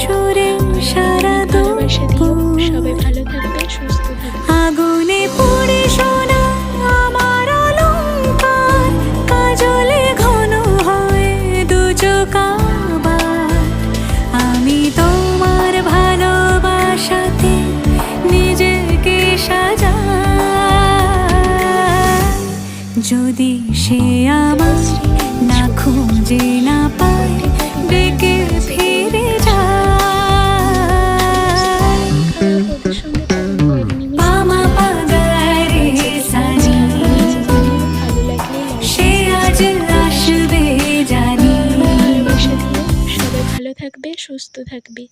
সুরে সারা ভালোবাসা দিও। দুপুর সবাই ভালো থাকবে, সুস্থ থাকবে। আগুনে পুড়ে সোনা আমার অলংকার, কাজলে ঘন হয় দু চোখ আবার। আমি তোমার ভালোবাসাতে নিজেকে সাজাই। যদি সে আমার না খুঁজে না পায়, ডেকে ফিরে যায়। ওদের সঙ্গে তেমন করিনি, মিস মামা পাগারে সানি, ভালো লাগলে সে আজ আসবে জানি। ভালোবাসা দিও। সবাই ভালো থাকবে, সুস্থ থাকবে।